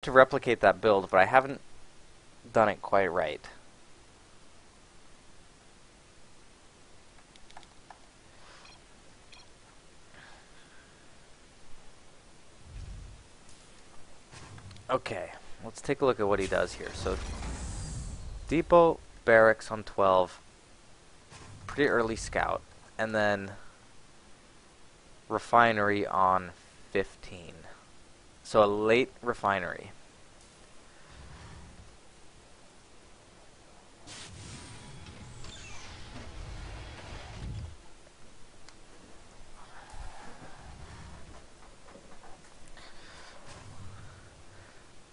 to replicate that build, but I haven't done it quite right. Okay, let's take a look at what he does here. So, depot, barracks on 12, pretty early scout, and then refinery on 15. So a late refinery.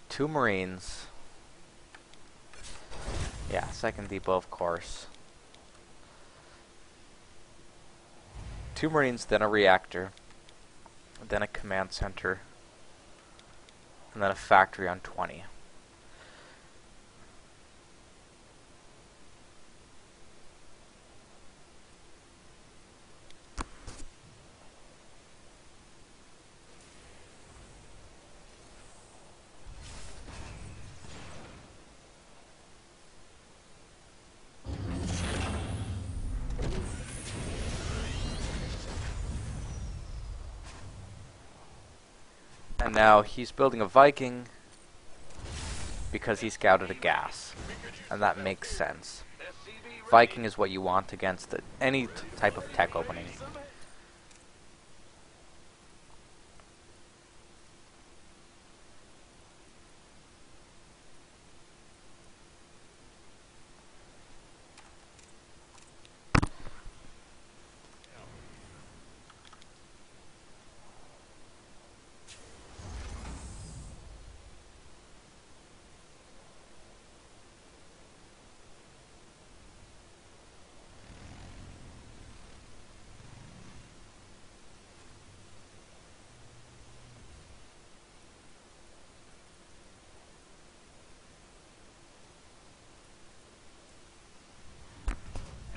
Two Marines. Yeah, second depot, of course. Two Marines, then a reactor, then a command center, and then a factory on 20. And now he's building a Viking because he scouted a gas. And that makes sense. Viking is what you want against any type of tech opening.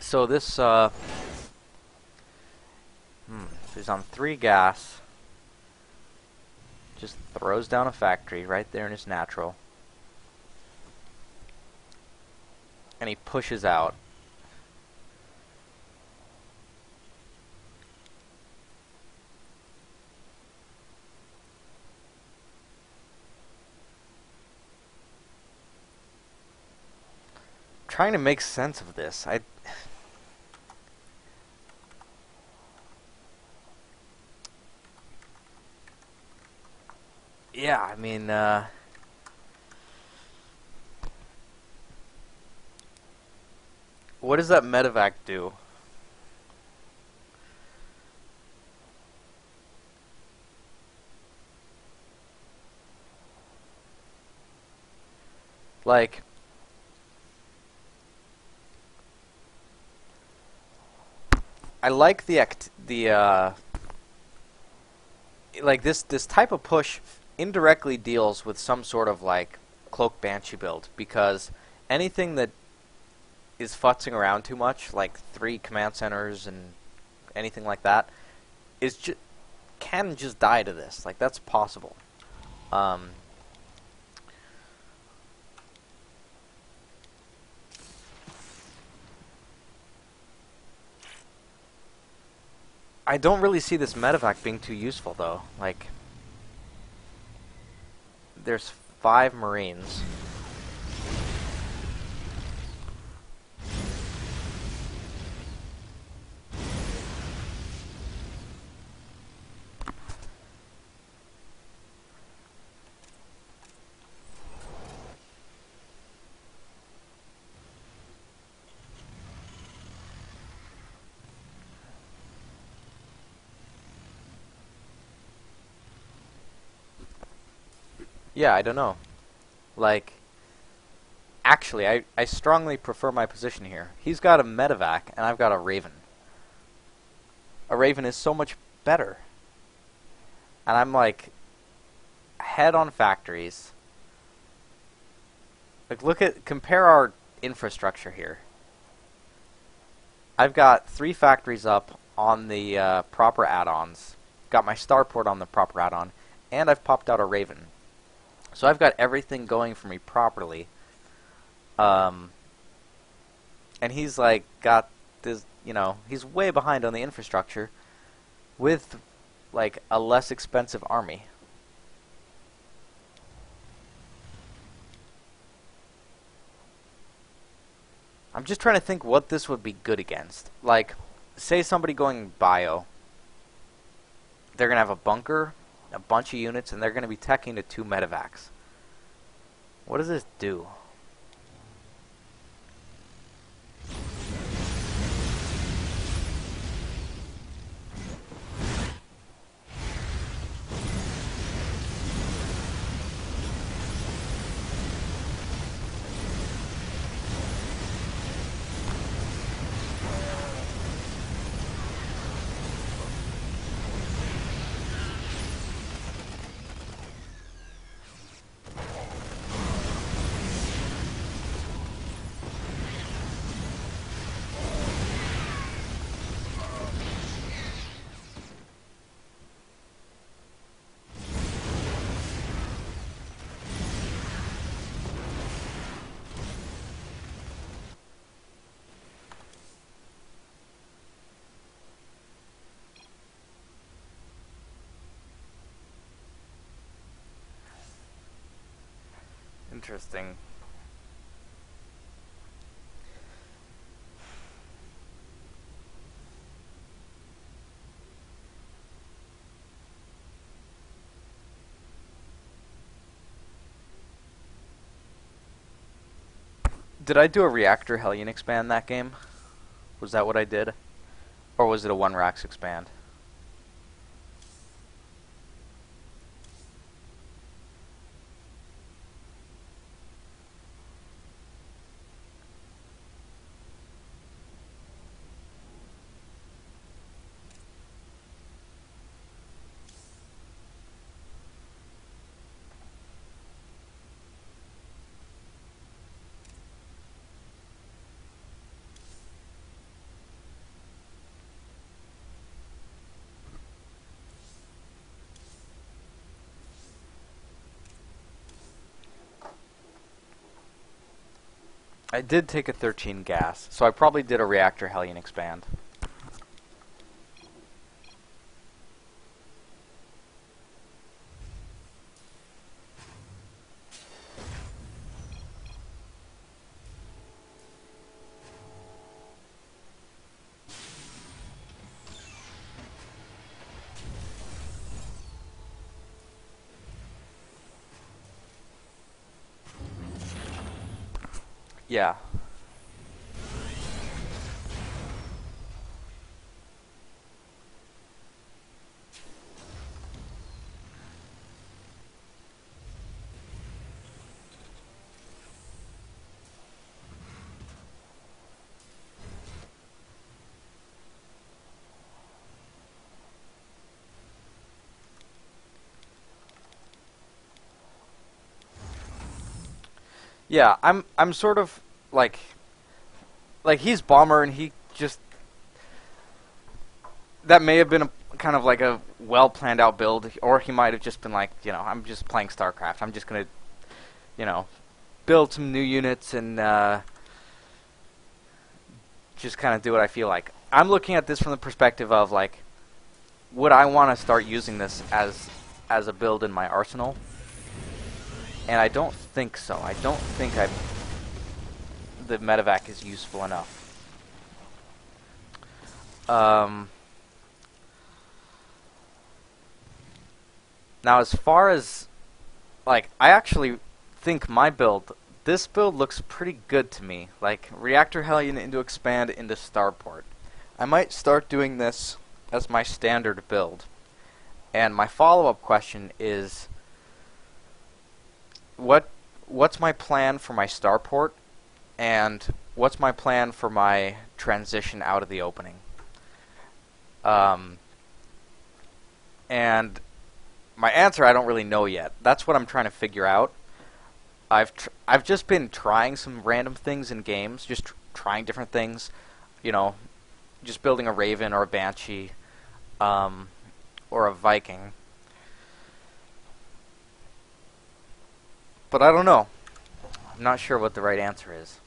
So this, he's on 3 gas. Just throws down a factory right there in his natural. And he pushes out. Trying to make sense of this. Yeah, I mean, what does that medevac do? Like, I like like this type of push indirectly deals with some sort of like cloak banshee build, because anything that is futzing around too much, like 3 command centers and anything like that, is can just die to this. Like, that's possible. I don't really see this medevac being too useful, though. Like, there's 5 Marines. Yeah, I don't know. Like, actually, I strongly prefer my position here. He's got a medevac, and I've got a Raven. A Raven is so much better. And I'm like, head on factories. Like, compare our infrastructure here. I've got 3 factories up on the proper add-ons. Got my starport on the proper add-on. And I've popped out a Raven. So I've got everything going for me properly. Um, and he's like got this, he's way behind on the infrastructure with like a less expensive army. I'm just trying to think what this would be good against. Like, say somebody going bio. They're going to have a bunker, a bunch of units, and they're going to be teching to 2 medevacs. What does this do? Interesting. Did I do a reactor Hellion expand that game? Was that what I did? Or was it a 1-Rax expand? I did take a 13 gas, so I probably did a reactor Hellion expand. Yeah. Yeah, I'm sort of like he's bomber and he just that may have been a kind of like a well planned out build, or he might have just been like, I'm just playing StarCraft. I'm just gonna, build some new units and just kind of do what I feel like. I'm looking at this from the perspective of like, would I want to start using this as a build in my arsenal? And I don't think so. I don't think the medevac is useful enough. Now, as far as like, I actually think this build looks pretty good to me. Like, Reactor Hellion into Expand into Starport. I might start doing this as my standard build. And my follow-up question is, what's my plan for my Starport, and what's my plan for my transition out of the opening? And my answer, I don't really know yet. That's what I'm trying to figure out. I've just been trying some random things in games, just trying different things, just building a Raven or a Banshee, or a Viking. But I don't know. I'm not sure what the right answer is.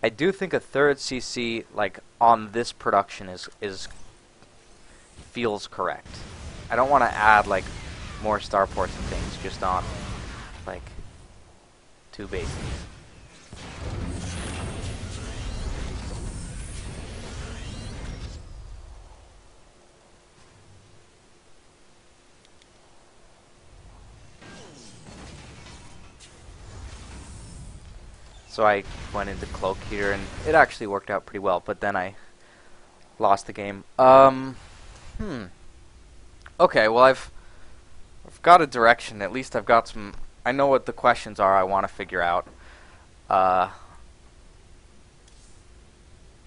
I do think a third CC like on this production is feels correct. I don't want to add like more starports and things just on like 2 bases. So I went into Cloak here, and it actually worked out pretty well, but then I lost the game. Okay, well I've got a direction. At least I've got some... I know what the questions are I want to figure out.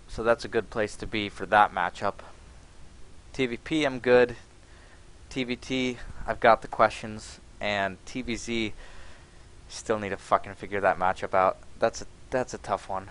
So that's a good place to be for that matchup. TvP, I'm good. TvT, I've got the questions. And TvZ, still need to fucking figure that matchup out. That's a tough one.